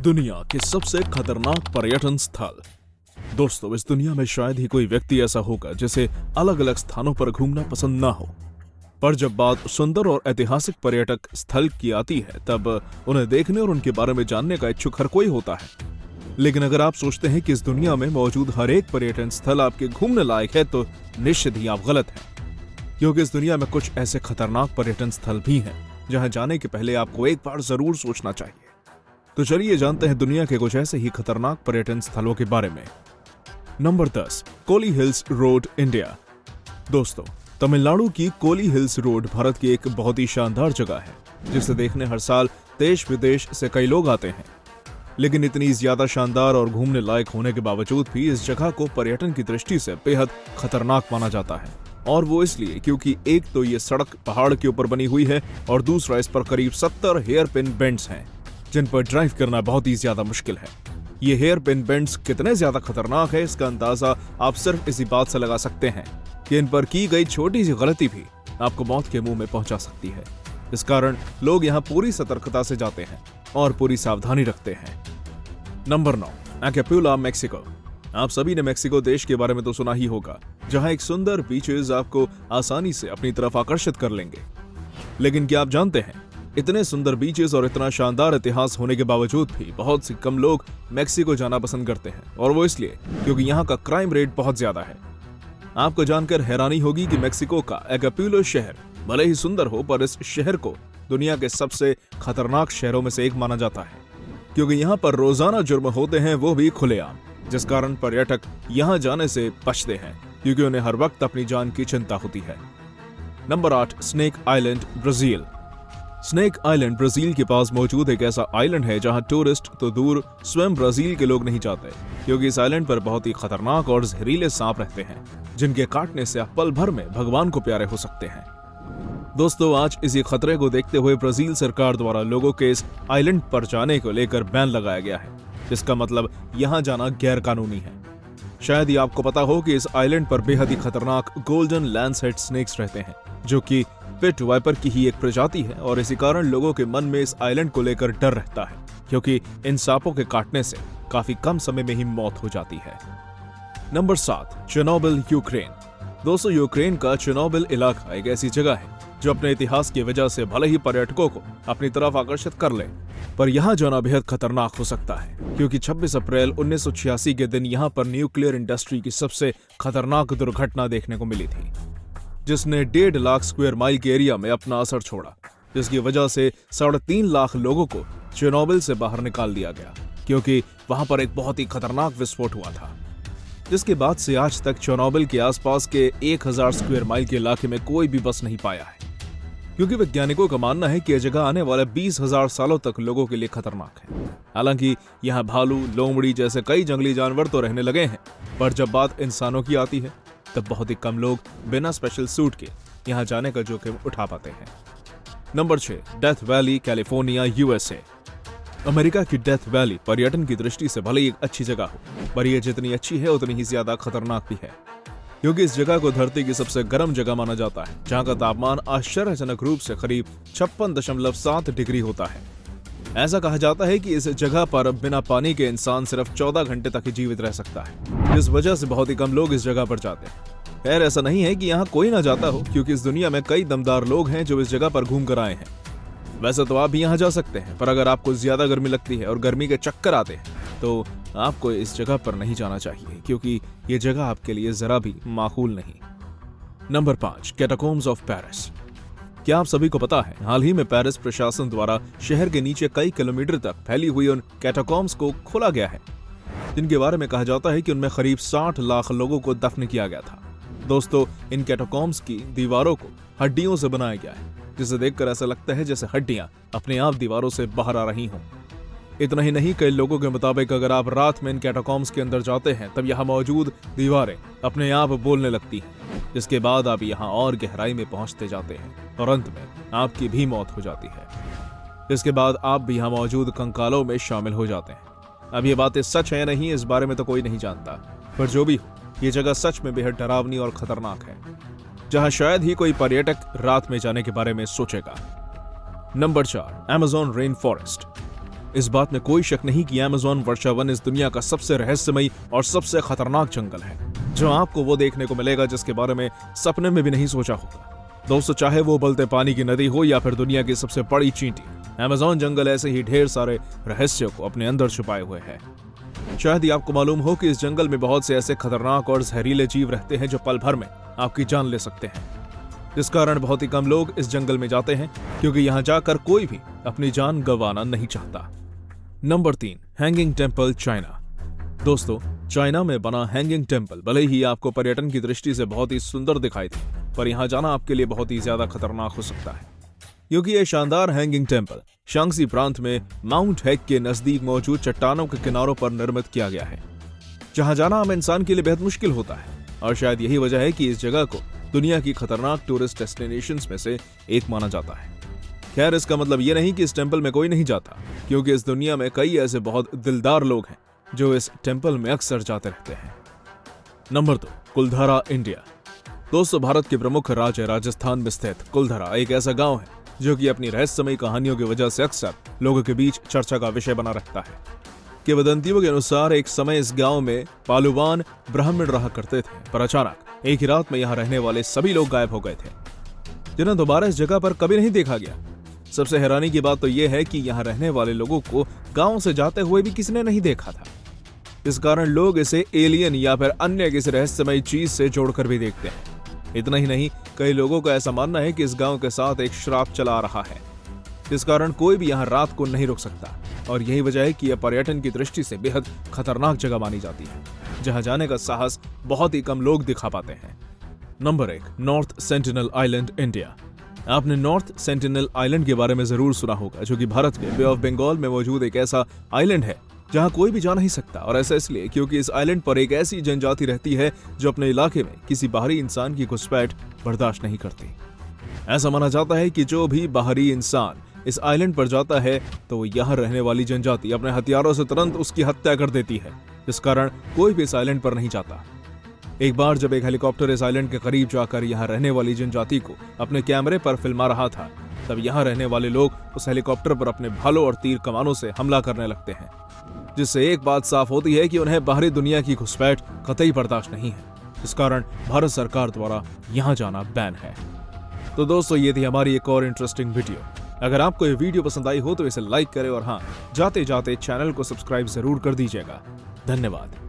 दुनिया के सबसे खतरनाक पर्यटन स्थल। दोस्तों, इस दुनिया में शायद ही कोई व्यक्ति ऐसा होगा जिसे अलग अलग स्थानों पर घूमना पसंद ना हो, पर जब बात सुंदर और ऐतिहासिक पर्यटक स्थल की आती है तब उन्हें देखने और उनके बारे में जानने का इच्छुक हर कोई होता है। लेकिन अगर आप सोचते हैं कि इस दुनिया में मौजूद हर एक पर्यटन स्थल आपके घूमने लायक है तो निश्चित ही आप गलत हैं, क्योंकि इस दुनिया में कुछ ऐसे खतरनाक पर्यटन स्थल भी हैं जहां जाने के पहले आपको एक बार जरूर सोचना चाहिए। तो चलिए जानते हैं दुनिया के कुछ ऐसे ही खतरनाक पर्यटन स्थलों के बारे में। Number 10, Kolli hills road, India. दोस्तों, तमिलनाडु की कोली हिल्स रोड भारत की एक बहुत ही शानदार जगह है जिसे देखने हर साल देश विदेश से कई लोग आते हैं। लेकिन इतनी ज्यादा शानदार और घूमने लायक होने के बावजूद भी इस जगह को पर्यटन की दृष्टि से बेहद खतरनाक माना जाता है, और वो इसलिए क्योंकि एक तो ये सड़क पहाड़ के ऊपर बनी हुई है और दूसरा इस पर करीब 70 हेयर पिन बेंड्स हैं जिन पर ड्राइव करना बहुत ही ज्यादा मुश्किल है। ये हेयर पिन बेंड्स कितने ज्यादा खतरनाक है इसका अंदाजा आप सिर्फ इसी बात से लगा सकते हैं कि इन पर की गई छोटी सी गलती भी आपको मौत के मुंह में पहुंचा सकती है। इस कारण लोग यहाँ पूरी सतर्कता से जाते हैं और पूरी सावधानी रखते हैं। Number 9, Acapulco, Mexico. आप सभी ने मेक्सिको देश के बारे में तो सुना ही होगा, जहां एक सुंदर बीचेस आपको आसानी से अपनी तरफ आकर्षित कर लेंगे। लेकिन क्या आप जानते हैं, इतने सुंदर बीचेस और इतना शानदार इतिहास होने के बावजूद भी बहुत सी कम लोग मेक्सिको जाना पसंद करते हैं, और वो इसलिए क्योंकि यहाँ का क्राइम रेट बहुत ज्यादा है। आपको जानकर हैरानी होगी कि मेक्सिको का अकापुला शहर भले ही सुंदर हो, पर इस शहर को दुनिया के सबसे खतरनाक शहरों में से एक माना जाता है, क्योंकि यहाँ पर रोजाना जुर्म होते हैं, वो भी खुलेआम, जिस कारण पर्यटक यहाँ जाने से बचते हैं क्योंकि उन्हें हर वक्त अपनी जान की चिंता होती है। Number 8, snake island, Brazil. Snake island Brazil के पास मौजूद एक ऐसा आइलैंड है जहां टूरिस्ट तो दूर स्वयं ब्राजील के लोग नहीं जाते, क्योंकि इस आइलैंड पर बहुत ही खतरनाक और जहरीले सांप रहते हैं जिनके काटने से आप पल भर में भगवान को प्यारे हो सकते हैं। दोस्तों, आज इसी खतरे को देखते हुए ब्राजील सरकार द्वारा लोगों के इस आइलैंड पर जाने को लेकर बैन लगाया गया है, जिसका मतलब यहाँ जाना गैर कानूनी है। शायद ही आपको पता हो कि इस आइलैंड पर बेहद ही खतरनाक गोल्डन लैंडसेट स्नेक्स रहते हैं, जो कि पिट वाइपर की ही एक प्रजाति है, और इसी कारण लोगों के मन में इस आइलैंड को लेकर डर रहता है, क्योंकि इन सांपों के काटने से काफी कम समय में ही मौत हो जाती है। Number 7, Chernobyl, Ukraine. दोस्तों, यूक्रेन का चेर्नोबिल इलाका एक ऐसी जगह है जो अपने इतिहास की वजह से भले ही पर्यटकों को अपनी तरफ आकर्षित कर ले, पर यहाँ जाना बेहद खतरनाक हो सकता है, क्योंकि 26 अप्रैल 1986 के दिन यहाँ पर न्यूक्लियर इंडस्ट्री की सबसे खतरनाक दुर्घटना देखने को मिली थी, जिसने 1.5 लाख स्क्वायर माइल के एरिया में अपना असर छोड़ा, जिसकी वजह से 3.5 लाख लोगों को चेर्नोबिल से बाहर निकाल दिया गया, क्योंकि वहां पर एक बहुत ही खतरनाक विस्फोट हुआ था, जिसके बाद से आज तक चेर्नोबिल के आसपास के 1000 स्क्वायर माइल के इलाके में कोई भी बस नहीं पाया है, क्योंकि वैज्ञानिकों का मानना है कि यह जगह आने वाले 20,000 सालों तक लोगों के लिए खतरनाक है। हालांकि यहाँ भालू, लोमड़ी जैसे कई जंगली जानवर तो रहने लगे हैं, पर जब बात इंसानों की आती है तब बहुत ही कम लोग बिना स्पेशल सूट के यहाँ जाने का जोखिम उठा पाते हैं। Number 6, death valley, California, USA. America की डेथ वैली पर्यटन की दृष्टि से भले ही एक अच्छी जगह हो, पर यह जितनी अच्छी है उतनी ही ज्यादा खतरनाक भी है, क्योंकि इस जगह को धरती की सबसे गर्म जगह माना जाता है, जहां का तापमान आश्चर्यजनक रूप से करीब 56.7 डिग्री होता है। ऐसा कहा जाता है कि इस जगह पर बिना पानी के इंसान सिर्फ 14 घंटे तक ही जीवित रह सकता है, जिस वजह से बहुत ही कम लोग इस जगह पर जाते हैं। खैर, ऐसा नहीं है कि यहाँ कोई ना जाता हो, क्योंकि इस दुनिया में कई दमदार लोग हैं जो इस जगह पर घूम कर आए हैं। वैसे तो आप भी यहाँ जा सकते हैं, पर अगर आपको ज्यादा गर्मी लगती है और गर्मी के चक्कर आते हैं तो आपको इस जगह पर नहीं जाना चाहिए, क्योंकि ये जगह आपके लिए जरा भी माकूल नहीं। Number 5, catacombs of Paris. क्या आप सभी को पता है, हाल ही में पेरिस प्रशासन द्वारा शहर के नीचे कई किलोमीटर तक फैली हुई उन कैटाकोम्स को खोला गया है, जिनके बारे में कहा जाता है कि उनमें करीब 60 लाख लोगों को दफन किया गया था। दोस्तों, इन कैटाकोम्स की दीवारों को हड्डियों से बनाया गया है, जिसे देखकर ऐसा लगता है जैसे हड्डियां अपने आप दीवारों से बाहर आ रही हों। इतना ही नहीं, कई लोगों के मुताबिक अगर आप रात में इन कैटाकोम्स के अंदर जाते हैं तब यहाँ मौजूद दीवारें अपने आप बोलने लगती हैं, जिसके बाद आप यहाँ और गहराई में पहुंचते जाते हैं और अंत में आपकी भी मौत हो जाती है। इसके बाद आप भी यहाँ मौजूद कंकालों में शामिल हो जाते हैं। अब ये बातें सच है या नहीं, इस बारे में तो कोई नहीं जानता, पर जो भी हो, ये जगह सच में बेहद डरावनी और खतरनाक है, जहां शायद ही कोई पर्यटक रात में जाने के बारे में सोचेगा। Number 4, Amazon rain forest. इस बात में कोई शक नहीं कि अमेज़न वर्षावन इस दुनिया का सबसे रहस्यमयी और सबसे खतरनाक जंगल है, जो आपको वो देखने को मिलेगा जिसके बारे में सपने में भी नहीं सोचा होगा। दोस्तों, चाहे वो उबलते पानी की नदी हो या फिर दुनिया की सबसे बड़ी चींटी, अमेज़न जंगल ऐसे ही ढेर सारे रहस्यों को अपने अंदर छुपाए हुए है। शायद ही आपको मालूम हो कि इस जंगल में बहुत से ऐसे खतरनाक और जहरीले जीव रहते हैं जो पल भर में आपकी जान ले सकते हैं। इस कारण बहुत ही कम लोग इस जंगल में जाते हैं, क्योंकि यहाँ जाकर कोई भी अपनी जान गंवाना नहीं चाहता। Number 3, hanging temple, China. दोस्तों, चाइना में बना हैंगिंग टेम्पल भले ही आपको पर्यटन की दृष्टि से बहुत ही सुंदर दिखाई दे, पर यहाँ जाना आपके लिए बहुत ही ज्यादा खतरनाक हो सकता है, क्योंकि यह शानदार हैंगिंग टेम्पल शांग्सी प्रांत में माउंट हैक के नजदीक मौजूद चट्टानों के किनारों पर निर्मित किया गया है, जहां जाना आम इंसान के लिए बेहद मुश्किल होता है। और शायद यही वजह है कि इस जगह को दुनिया की खतरनाक टूरिस्ट डेस्टिनेशंस में से एक माना जाता है। खैर, इसका मतलब ये नहीं कि इस टेम्पल में कोई नहीं जाता, क्योंकि इस दुनिया में कई ऐसे बहुत दिलदार लोग हैं जो इस टेम्पल में अक्सर जाते रहते हैं। नंबर 2, कुलधारा, इंडिया। दोस्तों, भारत के प्रमुख राज्य राजस्थान में स्थित कुलधारा एक ऐसा गांव है जो कि अपनी रहस्यमयी कहानियों की वजह से अक्सर लोगों के बीच चर्चा का विषय बना रहता है। किंवदंतियों के अनुसार एक समय इस गांव में पालुवान ब्राह्मण रहा करते थे, पर अचानक एक ही रात में यहाँ रहने वाले सभी लोग गायब हो गए थे, जिन्हें दोबारा इस जगह पर कभी नहीं देखा गया। सबसे हैरानी की बात तो यह है कि यहाँ रहने वाले लोगों को गांव से जाते हुए भी किसी ने नहीं देखा था। इस कारण लोग इसे एलियन या फिर अन्य किसी रहस्यमयी चीज से जोड़कर भी देखते हैं। इतना ही नहीं, कई लोगों का ऐसा मानना है कि इस गांव के साथ एक श्राप चला आ रहा है, इस कारण कोई भी यहाँ रात को नहीं रुक सकता। और यही वजह है कि यह पर्यटन की दृष्टि से बेहद खतरनाक जगह मानी जाती है, जहां जाने का साहस बहुत ही कम लोग दिखा पाते हैं। Number 1, north sentinel island, India. आपने नॉर्थ सेंटिनल आइलैंड के बारे में जरूर सुना होगा, जो कि भारत के बे ऑफ बंगाल में मौजूद एक ऐसा आइलैंड है जहां कोई भी जा नहीं सकता। और ऐसा इसलिए क्योंकि इस आइलैंड पर एक ऐसी जनजाति रहती है जो अपने इलाके में किसी बाहरी इंसान की घुसपैठ बर्दाश्त नहीं करती। ऐसा माना जाता है कि जो भी बाहरी इंसान इस आइलैंड पर जाता है तो यहाँ रहने वाली जनजाति अपने हथियारों से तुरंत उसकी हत्या कर देती है, इस कारण कोई भी इस आइलैंड पर नहीं जाता। एक बार जब एक हेलीकॉप्टर इस आइलैंड के करीब जाकर यहाँ रहने वाली जनजाति को अपने कैमरे पर फिल्मा रहा था, तब यहाँ रहने वाले लोग उस हेलीकॉप्टर पर अपने भालों और तीर कमानों से हमला करने लगते हैं, जिससे एक बात साफ होती है कि उन्हें बाहरी दुनिया की घुसपैठ कतई बर्दाश्त नहीं है। इस कारण भारत सरकार द्वारा यहाँ जाना बैन है। तो दोस्तों, ये थी हमारी एक और इंटरेस्टिंग वीडियो। अगर आपको ये वीडियो पसंद आई हो तो इसे लाइक करें और हाँ, जाते जाते चैनल को सब्सक्राइब जरूर कर दीजिएगा। धन्यवाद।